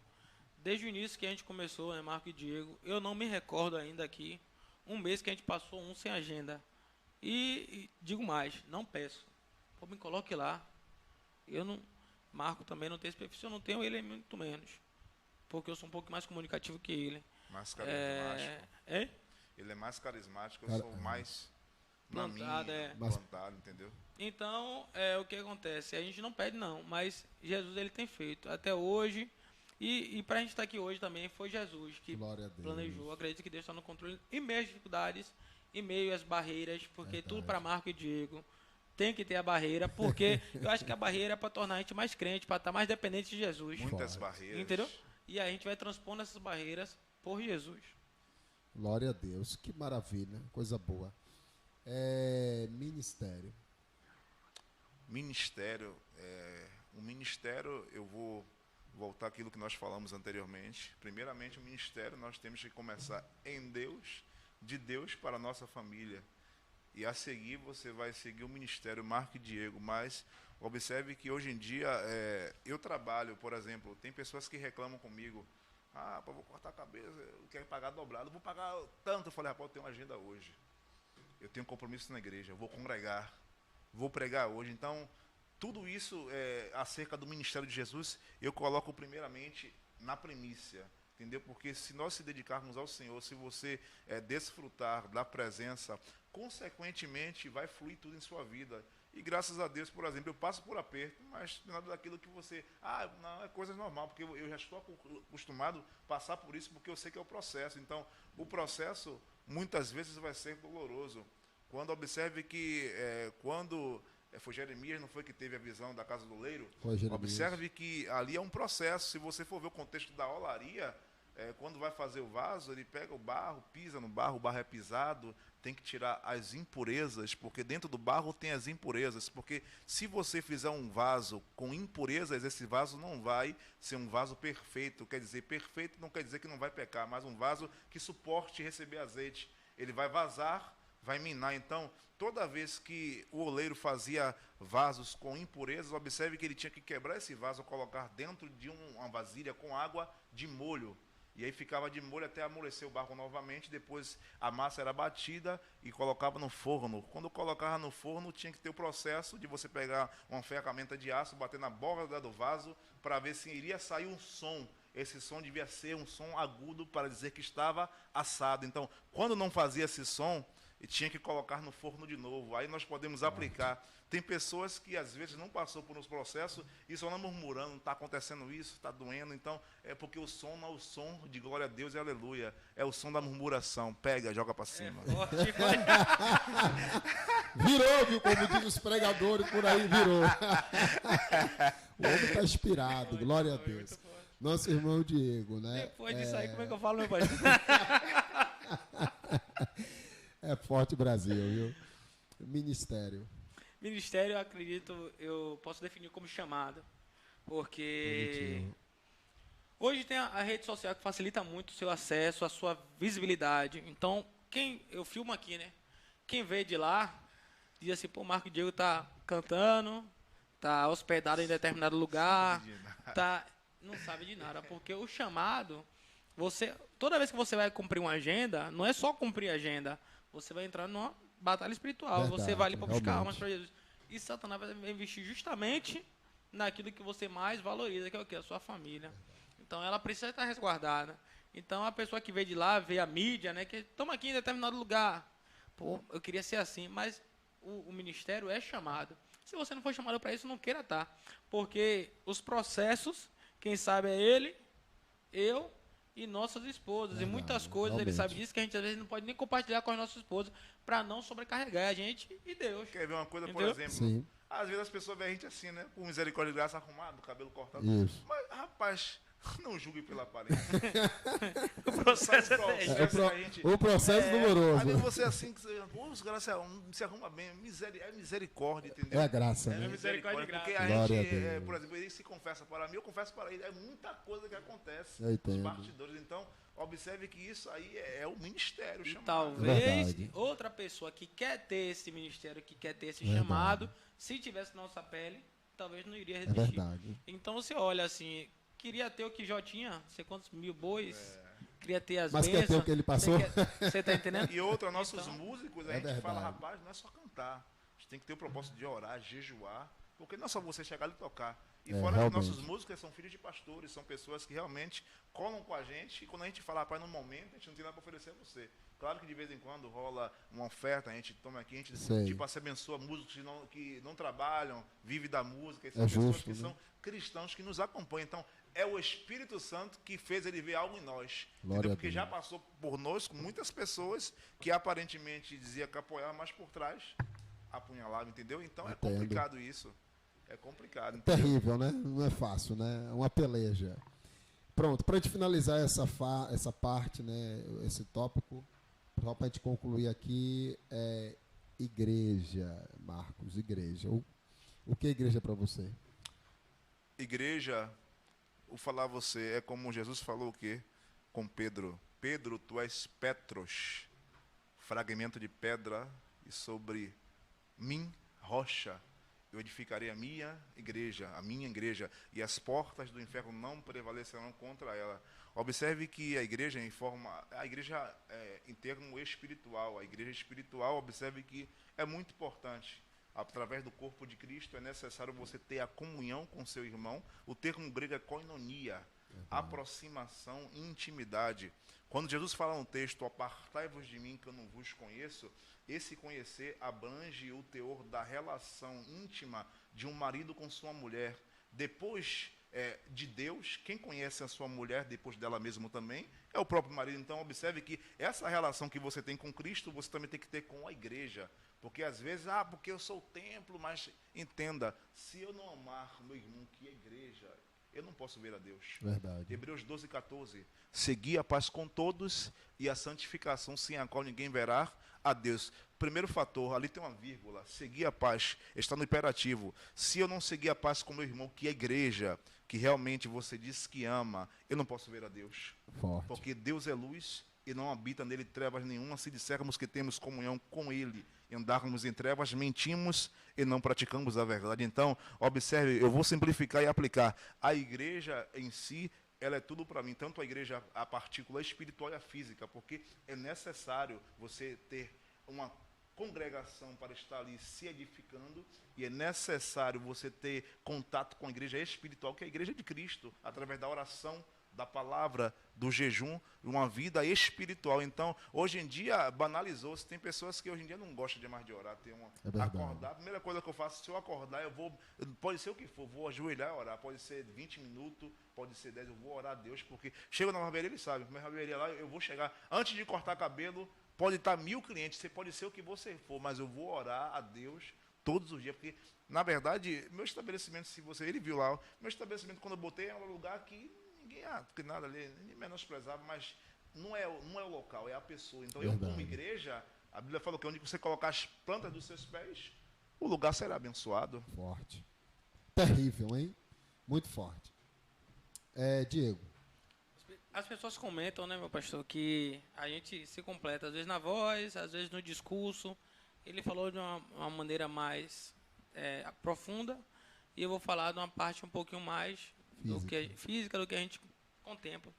desde o início que a gente começou, né, Marco e Diego, eu não me recordo ainda aqui, um mês que a gente passou sem agenda. E digo mais, não peço. Pô, me coloque lá. Eu não... Marco também não tem esse perfil, eu não tenho ele muito menos. Porque eu sou um pouco mais comunicativo que ele. Mais carismático. É? Ele é mais carismático, eu sou mais plantado, plantado, entendeu? Então, o que acontece? A gente não pede não, mas Jesus, ele tem feito até hoje. E para a gente estar aqui hoje também, foi Jesus que planejou. Acredito que Deus está no controle em meio às dificuldades, em meio às barreiras, porque tudo para Marco e Diego tem que ter a barreira, porque eu acho que a barreira é para tornar a gente mais crente, para estar mais dependente de Jesus. Muitas barreiras. Entendeu? E a gente vai transpondo essas barreiras por Jesus. Glória a Deus, que maravilha, coisa boa. Ministério. O ministério, eu vou voltar àquilo que nós falamos anteriormente. Primeiramente, o ministério nós temos que começar em Deus, de Deus para a nossa família. E a seguir você vai seguir o ministério Marco e Diego, mas observe que hoje em dia eu trabalho, por exemplo, tem pessoas que reclamam comigo, Ah, rapaz, vou cortar a cabeça, eu quero pagar dobrado, vou pagar tanto. Eu falei, rapaz, eu tenho uma agenda hoje. Eu tenho um compromisso na igreja, eu vou congregar, vou pregar hoje. Então, tudo isso acerca do ministério de Jesus, eu coloco primeiramente na primícia, entendeu? Porque se nós se dedicarmos ao Senhor, se você desfrutar da presença, consequentemente vai fluir tudo em sua vida. E graças a Deus, por exemplo, eu passo por aperto, mas nada daquilo que você... Ah, não, é coisa normal, porque eu já estou acostumado a passar por isso, porque eu sei que é o processo. Então, o processo, muitas vezes, vai ser doloroso. Quando observe que, foi Jeremias, não foi que teve a visão da casa do oleiro? Observe que ali é um processo. Se você for ver o contexto da olaria, quando vai fazer o vaso, ele pega o barro, pisa no barro, o barro é pisado, tem que tirar as impurezas, porque dentro do barro tem as impurezas, porque se você fizer um vaso com impurezas, esse vaso não vai ser um vaso perfeito. Quer dizer, perfeito não quer dizer que não vai pecar, mas um vaso que suporte receber azeite. Ele vai vazar, vai minar. Então, toda vez que o oleiro fazia vasos com impurezas, observe que ele tinha que quebrar esse vaso, colocar dentro de uma vasilha com água de molho. E aí ficava de molho até amolecer o barro novamente. Depois a massa era batida e colocava no forno. Quando colocava no forno, tinha que ter o processo de você pegar uma ferramenta de aço, bater na borda do vaso, para ver se iria sair um som. Esse som devia ser um som agudo para dizer que estava assado. Então, quando não fazia esse som, tinha que colocar no forno de novo. Aí nós podemos aplicar. Tem pessoas que às vezes não passou por uns processos e só não murmurando, está acontecendo isso, está doendo. Então, é porque o som não é o som de glória a Deus e aleluia. É o som da murmuração. Pega, joga para cima. Virou, viu? Como dizem os pregadores por aí, virou. O homem está inspirado, glória a Deus. Nosso irmão Diego, né? Depois disso aí, como é que eu falo, meu pai? É forte o Brasil, viu? Ministério. Ministério, eu acredito, eu posso definir como chamado, porque Positivo. hoje tem a rede social que facilita muito o seu acesso, a sua visibilidade. Então, eu filmo aqui, né? Quem vê de lá, diz assim, pô, o Marco Diego tá cantando, tá hospedado em determinado lugar, não sabe de nada, porque o chamado, toda vez que você vai cumprir uma agenda, não é só cumprir a agenda, você vai entrar numa batalha espiritual. Verdade, Você vai ali para buscar realmente. almas para Jesus. E Satanás vai investir justamente naquilo que você mais valoriza, que é o quê? A sua família. Então, ela precisa estar resguardada. Então, a pessoa que veio de lá, vê a mídia, né? Que estamos aqui em determinado lugar. Pô, eu queria ser assim, mas o ministério é chamado. Se você não for chamado para isso, não queira estar. Porque os processos, quem sabe é ele, eu e nossas esposas. E muitas coisas, realmente. ele sabe disso, que a gente às vezes não pode nem compartilhar com as nossas esposas, para não sobrecarregar a gente e Deus. Quer ver uma coisa, por Entendeu? exemplo? Sim. Às vezes as pessoas veem a gente assim, né? Com misericórdia de graça arrumado, cabelo cortado. Isso. Mas, rapaz, não julgue pela aparência. O processo Sabe qual é é o dez. processo que a gente... O processo doloroso. Ali você assim, que você, os caras se arruma bem, é misericórdia, entendeu? É a graça, É né? misericórdia, Misericórdia e porque graça. a Glória gente, a Deus. por exemplo, ele se confessa para mim, eu confesso para ele, é muita coisa que acontece Eu entendo. nos bastidores. Então, observe que isso aí é o ministério E chamado. talvez Verdade. outra pessoa que quer ter esse ministério, que quer ter esse Verdade. chamado, se tivesse nossa pele, talvez não iria É resistir. verdade. Então você olha assim, queria ter o que Jó tinha, sei quantos mil bois, queria ter as Mas quer bênçãos. ter o que ele passou? Você tá entendendo? E outra, nossos Então, músicos, a É gente verdade. fala, rapaz, não é só cantar. A gente tem que ter o propósito de orar, jejuar, porque não é só você chegar ali e tocar. E fora que realmente. nossos músicos são filhos de pastores, são pessoas que realmente colam com a gente, e quando a gente fala, rapaz, no momento, a gente não tem nada para oferecer a você. Claro que de vez em quando rola uma oferta, a gente toma aqui, a gente Sei. tipo, se abençoa músicos que não trabalham, vivem da música, e É são pessoas justo, que né? são cristãos que nos acompanham. Então, é o Espírito Santo que fez ele ver algo em nós. Glória Entendeu? a Porque Deus. já passou por nós com muitas pessoas que aparentemente dizia que apoiavam, mas por trás apunhalavam, entendeu? Então é Entendo. complicado isso. É complicado. entendeu? Terrível, né? Não é fácil, né? É uma peleja. Pronto, para a gente finalizar essa parte, né? Esse tópico, só para a gente concluir aqui, igreja, Marcos, igreja. O que é igreja para você? Igreja, vou falar a você, é como Jesus falou o quê? Com Pedro. Pedro, tu és Petros, fragmento de pedra, e sobre mim, rocha. eu edificarei a minha igreja, e as portas do inferno não prevalecerão contra ela. Observe que a igreja em termo espiritual, a igreja espiritual, observe que é muito importante. Através do corpo de Cristo é necessário você ter a comunhão com seu irmão. O termo grego é koinonia, aproximação, intimidade. Quando Jesus fala no texto, apartai-vos de mim que eu não vos conheço, esse conhecer abrange o teor da relação íntima de um marido com sua mulher. Depois de Deus, quem conhece a sua mulher depois dela mesmo também é o próprio marido. Então observe que essa relação que você tem com Cristo, você também tem que ter com a igreja. Porque às vezes, porque eu sou o templo, mas entenda, se eu não amar meu irmão que é igreja, eu não posso ver a Deus. Verdade. Hebreus 12, 14. Segui a paz com todos e a santificação, sem a qual ninguém verá a Deus. Primeiro fator, ali tem uma vírgula. Seguir a paz, está no imperativo. Se eu não seguir a paz com meu irmão, que é igreja, que realmente você diz que ama, eu não posso ver a Deus. Forte. Porque Deus é luz e não habita nele trevas nenhuma. Se dissermos que temos comunhão com ele e andarmos em trevas, mentimos e não praticamos a verdade. Então, observe, eu vou simplificar e aplicar. A igreja em si, ela é tudo para mim, tanto a igreja, a partícula espiritual e a física, porque é necessário você ter uma congregação para estar ali se edificando, e é necessário você ter contato com a igreja espiritual, que é a igreja de Cristo, através da oração, da palavra, do jejum, uma vida espiritual. Então, hoje em dia, banalizou-se. Tem pessoas que hoje em dia não gostam mais de orar. Acordar, a primeira coisa que eu faço, se eu acordar, pode ser o que for, vou ajoelhar e orar. Pode ser 20 minutos, pode ser 10, eu vou orar a Deus, porque chega na barbearia, ele sabe, na barbearia lá, eu vou chegar, antes de cortar cabelo, pode estar 1000 clientes, você pode ser o que você for, mas eu vou orar a Deus todos os dias, porque, na verdade, meu estabelecimento, ele viu lá, meu estabelecimento, quando eu botei, é um lugar que ninguém, tem nada ali, nem menosprezava, mas não é o local, é a pessoa. Então, eu como igreja, a Bíblia fala que onde você colocar as plantas dos seus pés, o lugar será abençoado. Forte. Terrível, hein? Muito forte. Diego. As pessoas comentam, né, meu pastor, que a gente se completa, às vezes na voz, às vezes no discurso. Ele falou de uma maneira mais profunda, e eu vou falar de uma parte um pouquinho mais física do que a gente contempla.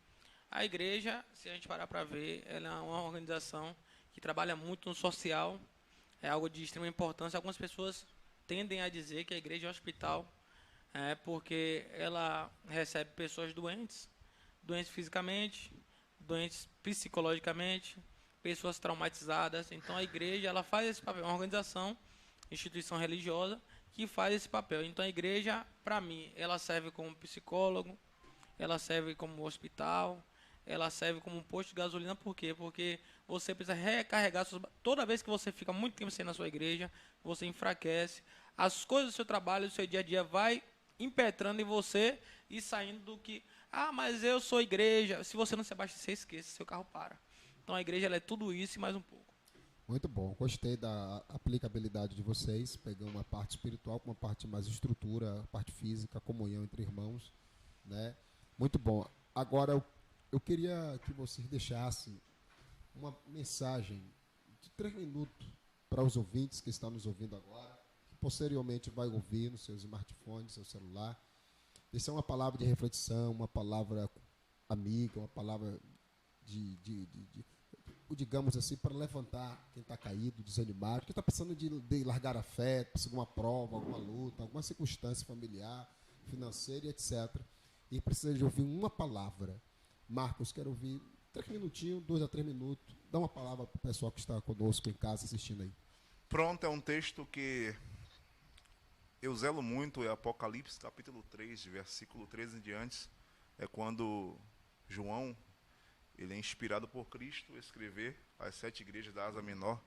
A igreja, se a gente parar para ver, ela é uma organização que trabalha muito no social, é algo de extrema importância. Algumas pessoas tendem a dizer que a igreja é um hospital, porque ela recebe pessoas doentes fisicamente, doentes psicologicamente, pessoas traumatizadas. Então a igreja, ela faz esse papel, é uma organização, instituição religiosa que faz esse papel. Então a igreja, para mim, ela serve como psicólogo, ela serve como hospital, ela serve como um posto de gasolina. Por quê? Porque você precisa recarregar toda vez que você fica muito tempo sem na sua igreja, você enfraquece. As coisas do seu trabalho, do seu dia a dia vai impetrando em você e saindo do que, mas eu sou igreja. Se você não se abastecer, esqueça, seu carro para. Então a igreja, ela é tudo isso e mais um pouco. Muito bom, gostei da aplicabilidade de vocês, pegando uma parte espiritual com uma parte mais estrutura, a parte física, comunhão entre irmãos, né? Muito bom. Agora, eu queria que vocês deixassem uma mensagem de 3 minutos para os ouvintes que estão nos ouvindo agora, que posteriormente vai ouvir nos seus smartphones, seu celular. Isso é uma palavra de reflexão, uma palavra amiga, uma palavra digamos assim, para levantar quem está caído, desanimado, quem está precisando de largar a fé, precisa de uma prova, alguma luta, alguma circunstância familiar, financeira, etc. E precisa de ouvir uma palavra. Marcos, quero ouvir 3 minutinhos, 2 a 3 minutos. Dá uma palavra para o pessoal que está conosco em casa assistindo aí. Pronto, é um texto que eu zelo muito, é Apocalipse, capítulo 3, versículo 13 em diante. É quando João, ele é inspirado por Cristo a escrever as 7 igrejas da Ásia Menor.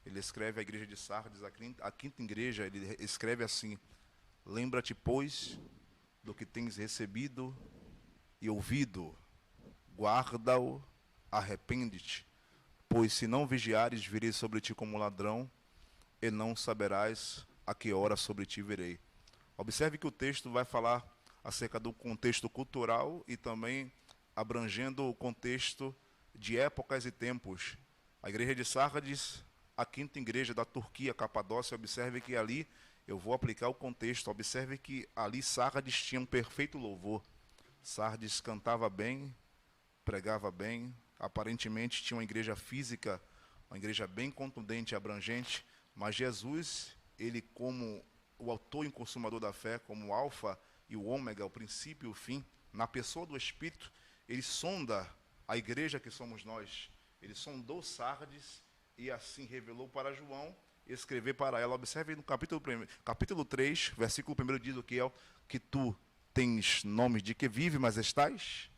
Ele escreve a igreja de Sardes, a quinta igreja, ele escreve assim: lembra-te, pois, do que tens recebido e ouvido, guarda-o, arrepende-te, pois se não vigiares, virei sobre ti como ladrão, e não saberás a que hora sobre ti virei. Observe que o texto vai falar acerca do contexto cultural e também abrangendo o contexto de épocas e tempos. A igreja de Sardes, a quinta igreja da Turquia, Capadócia. Observe que ali, eu vou aplicar o contexto, observe que ali Sardes tinha um perfeito louvor. Sardes cantava bem, pregava bem, aparentemente tinha uma igreja física, uma igreja bem contundente e abrangente, mas Jesus, ele como o autor e consumador da fé, como o alfa e o ômega, o princípio e o fim, na pessoa do Espírito, ele sonda a igreja que somos nós. Ele sondou Sardes e assim revelou para João escrever para ela. Observe no capítulo 3, versículo 1 diz o que é: que tu tens nome de que vive, mas estás.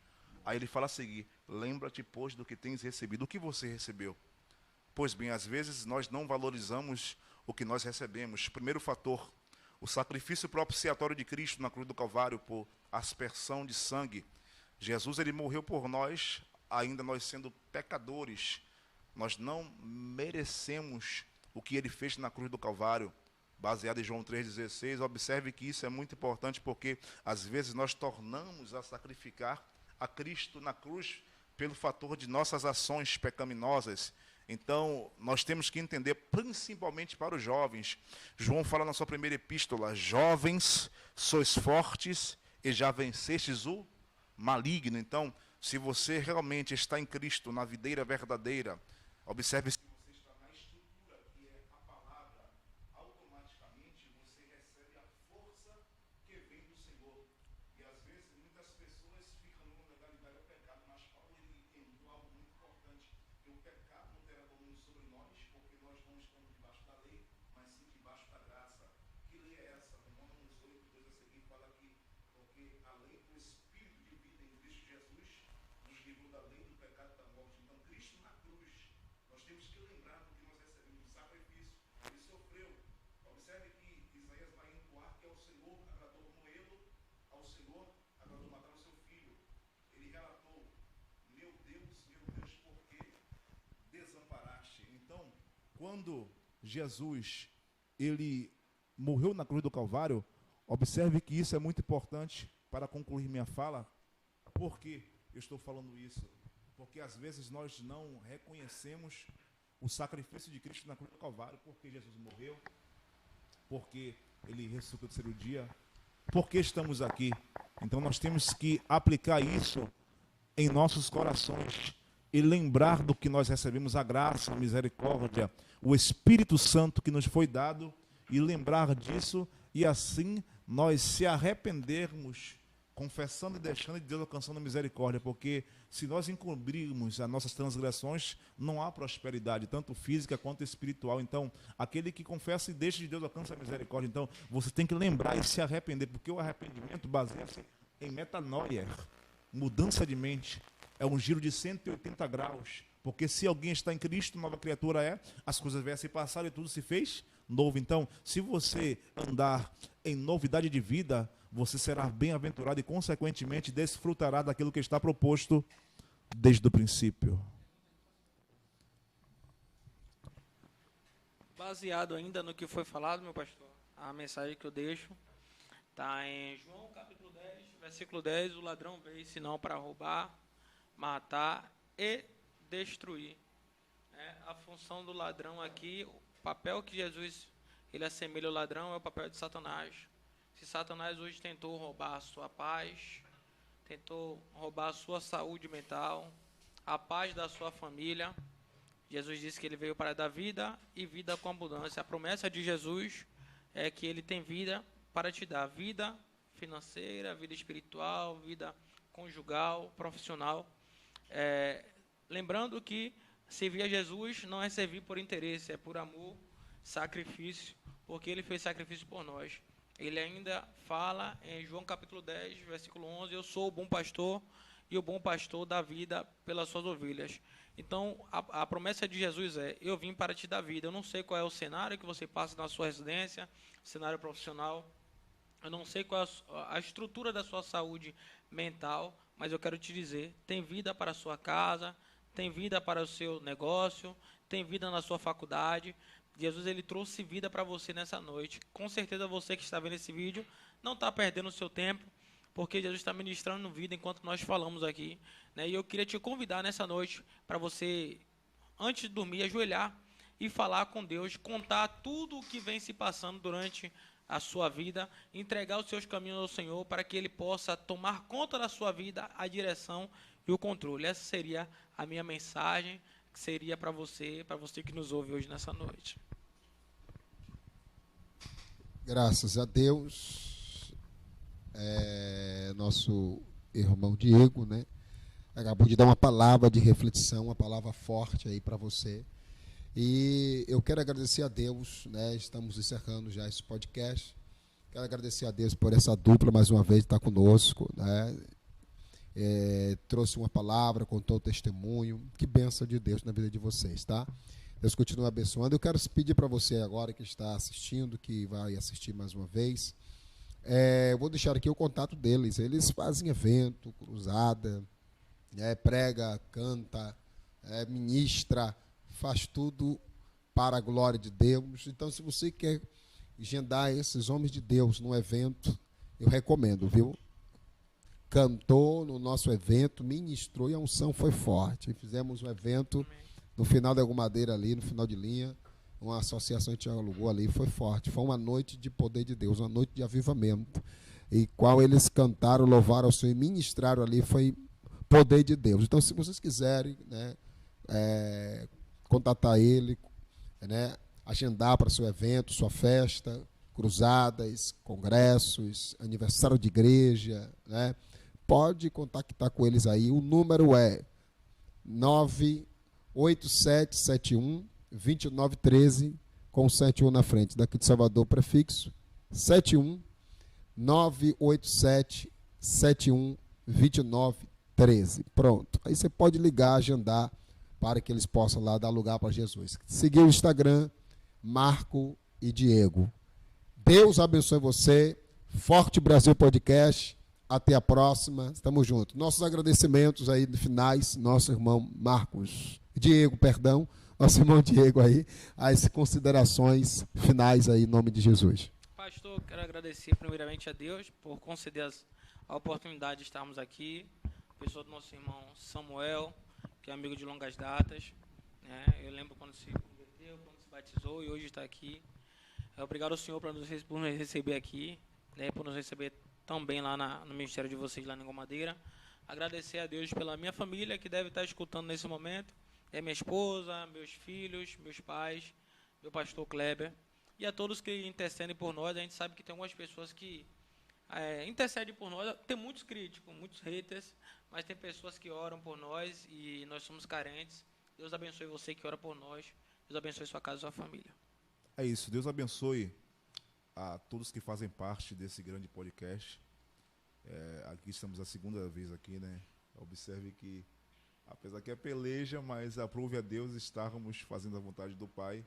Aí ele fala a seguir: lembra-te, pois, do que tens recebido. O que você recebeu? Pois bem, às vezes nós não valorizamos o que nós recebemos. Primeiro fator, o sacrifício propiciatório de Cristo na cruz do Calvário por aspersão de sangue. Jesus, ele morreu por nós, ainda nós sendo pecadores. Nós não merecemos o que ele fez na cruz do Calvário, baseado em João 3,16. Observe que isso é muito importante, porque às vezes nós tornamos a sacrificar a Cristo na cruz pelo fator de nossas ações pecaminosas. Então, nós temos que entender, principalmente para os jovens. João fala na sua primeira epístola: jovens, sois fortes e já vencestes o maligno. Então, se você realmente está em Cristo, na videira verdadeira, observe se você está na estrutura que é a palavra, automaticamente você recebe a força que vem do Senhor. E às vezes muitas pessoas ficam numa legalidade ao pecado, mas Paulo ele entrou algo muito importante, que o pecado não terá domínio sobre nós, porque nós não estamos debaixo da lei, mas sim debaixo da graça. Que lei é essa? Romanos 8:2 a seguir fala aqui: porque a lei do Espírito de vida em Cristo Jesus nos livrou da lei do pecado e da morte. Então, Cristo na cruz, nós temos que lembrar do que nós recebemos, o sacrifício. Ele sofreu. Observe que Isaías vai entoar que ao Senhor agradou moê-lo, ao Senhor agradou matar o seu filho. Ele relatou: meu Deus, por que desamparaste? Então, quando Jesus, ele morreu na cruz do Calvário, observe que isso é muito importante para concluir minha fala. Por que eu estou falando isso? Porque às vezes nós não reconhecemos o sacrifício de Cristo na cruz do Calvário, porque Jesus morreu, porque ele ressuscitou no terceiro dia, porque estamos aqui. Então nós temos que aplicar isso em nossos corações e lembrar do que nós recebemos, a graça, a misericórdia, o Espírito Santo que nos foi dado, e lembrar disso, e assim nós se arrependermos, confessando e deixando de Deus, alcançando a misericórdia, porque se nós encobrirmos as nossas transgressões, não há prosperidade, tanto física quanto espiritual. Então, aquele que confessa e deixa de Deus, alcança a misericórdia. Então, você tem que lembrar e se arrepender, porque o arrependimento baseia-se em metanoia, mudança de mente, é um giro de 180 graus, porque se alguém está em Cristo, nova criatura é, as coisas velhas se passaram e tudo se fez novo. Então, se você andar em novidade de vida, você será bem-aventurado e, consequentemente, desfrutará daquilo que está proposto desde o princípio. Baseado ainda no que foi falado, meu pastor, a mensagem que eu deixo está em João capítulo 10, versículo 10: o ladrão veio senão para roubar, matar e destruir. A função do ladrão aqui, o papel que Jesus ele assemelha ao ladrão é o papel de Satanás. Se Satanás hoje tentou roubar a sua paz, tentou roubar a sua saúde mental, a paz da sua família, Jesus disse que ele veio para dar vida e vida com abundância. A promessa de Jesus é que ele tem vida para te dar, vida financeira, vida espiritual, vida conjugal, profissional. Lembrando que servir a Jesus não é servir por interesse, é por amor, sacrifício, porque ele fez sacrifício por nós. Ele ainda fala em João capítulo 10, versículo 11, eu sou o bom pastor e o bom pastor dá vida pelas suas ovelhas. Então, a promessa de Jesus é, eu vim para te dar vida. Eu não sei qual é o cenário que você passa na sua residência, cenário profissional, eu não sei qual é a estrutura da sua saúde mental, mas eu quero te dizer, tem vida para a sua casa, tem vida para o seu negócio, tem vida na sua faculdade. Jesus ele trouxe vida para você nessa noite. Com certeza você que está vendo esse vídeo não está perdendo o seu tempo, porque Jesus está ministrando vida enquanto nós falamos aqui, né? E eu queria te convidar nessa noite para você, antes de dormir, ajoelhar e falar com Deus, contar tudo o que vem se passando durante a sua vida, entregar os seus caminhos ao Senhor para que Ele possa tomar conta da sua vida, a direção e o controle. Essa seria a minha mensagem, que seria para você que nos ouve hoje nessa noite. Graças a Deus. Nosso irmão Diego, né, acabou de dar uma palavra de reflexão, uma palavra forte aí para você. E eu quero agradecer a Deus, né, estamos encerrando já esse podcast. Quero agradecer a Deus por essa dupla, mais uma vez, estar conosco, né, trouxe uma palavra, contou o testemunho. Que bênção de Deus na vida de vocês, tá? Deus continua abençoando. Eu quero pedir para você agora que está assistindo, que vai assistir mais uma vez, vou deixar aqui o contato deles. Eles fazem evento, cruzada, prega, canta, ministra, faz tudo para a glória de Deus. Então, se você quer agendar esses homens de Deus num evento, eu recomendo, viu? Cantou no nosso evento, ministrou e a unção foi forte. Fizemos um evento no final da Gomadeira ali, no final de linha, uma associação que alugou ali, foi forte. Foi uma noite de poder de Deus, uma noite de avivamento, e qual eles cantaram, louvaram ao Senhor e ministraram ali, foi poder de Deus. Então, se vocês quiserem, né, contatar ele, né, agendar para seu evento, sua festa, cruzadas, congressos, aniversário de igreja, né, pode contactar com eles aí. O número é 98771-2913, com 71 na frente. Daqui de Salvador, prefixo 71 98771-2913. Pronto. Aí você pode ligar, agendar, para que eles possam lá dar lugar para Jesus. Seguir o Instagram, Marco e Diego. Deus abençoe você. Forte Brasil Podcast. Até a próxima. Estamos juntos. Nossos agradecimentos aí de finais, nosso irmão Diego, nosso irmão Diego aí, as considerações finais aí, em nome de Jesus. Pastor, quero agradecer primeiramente a Deus por conceder a oportunidade de estarmos aqui. Pessoa do nosso irmão Samuel, que é amigo de longas datas, né? Eu lembro quando se converteu, quando se batizou, e hoje está aqui. Obrigado ao Senhor por nos receber aqui, né? Por nos receber tão bem lá no ministério de vocês, lá em Gomadeira. Agradecer a Deus pela minha família, que deve estar escutando nesse momento. Minha esposa, meus filhos, meus pais, meu pastor Kleber. E a todos que intercedem por nós. A gente sabe que tem algumas pessoas que intercedem por nós. Tem muitos críticos, muitos haters, mas tem pessoas que oram por nós e nós somos carentes. Deus abençoe você que ora por nós. Deus abençoe sua casa e sua família. É isso. Deus abençoe a todos que fazem parte desse grande podcast. Aqui estamos a segunda vez aqui, né? Observe que, apesar que é peleja, mas aprove a Deus estarmos fazendo a vontade do Pai.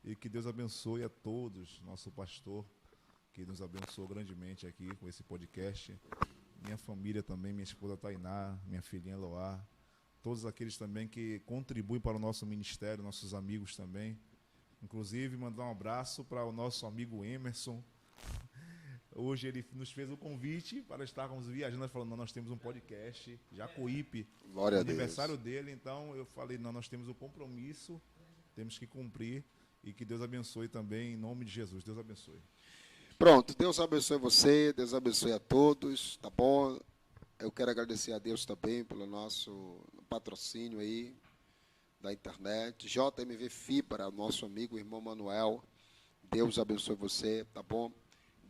E que Deus abençoe a todos, nosso pastor, que nos abençoou grandemente aqui com esse podcast. Minha família também, minha esposa Tainá, minha filhinha Eloá, todos aqueles também que contribuem para o nosso ministério, nossos amigos também. Inclusive, mandar um abraço para o nosso amigo Emerson. Hoje ele nos fez o convite para estarmos viajando, falando, nós temos um podcast, Jacuípe, aniversário dele, então eu falei, nós temos o compromisso, temos que cumprir, e que Deus abençoe também, em nome de Jesus. Deus abençoe. Pronto, Deus abençoe você, Deus abençoe a todos, tá bom? Eu quero agradecer a Deus também pelo nosso patrocínio aí da internet, JMV Fibra, nosso amigo, irmão Manuel. Deus abençoe você, tá bom?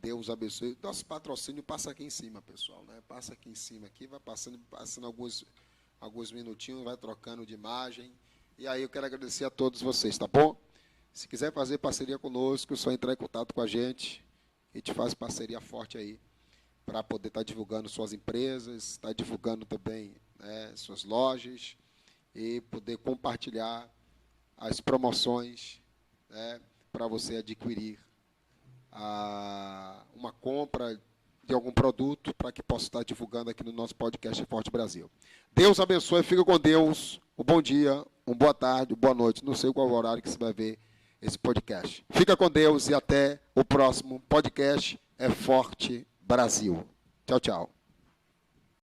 Deus abençoe. Nosso patrocínio passa aqui em cima, pessoal, né? Passa aqui em cima, aqui, vai passando alguns minutinhos, vai trocando de imagem. E aí eu quero agradecer a todos vocês, tá bom? Se quiser fazer parceria conosco, é só entrar em contato com a gente. A gente faz parceria forte aí para poder estar divulgando suas empresas, estar divulgando também, né, suas lojas e poder compartilhar as promoções, né, para você adquirir uma compra de algum produto para que possa estar divulgando aqui no nosso podcast Forte Brasil. Deus abençoe, fica com Deus. Um bom dia, uma boa tarde, uma boa noite. Não sei qual horário que você vai ver esse podcast. Fica com Deus e até o próximo podcast Forte Brasil. Tchau, tchau.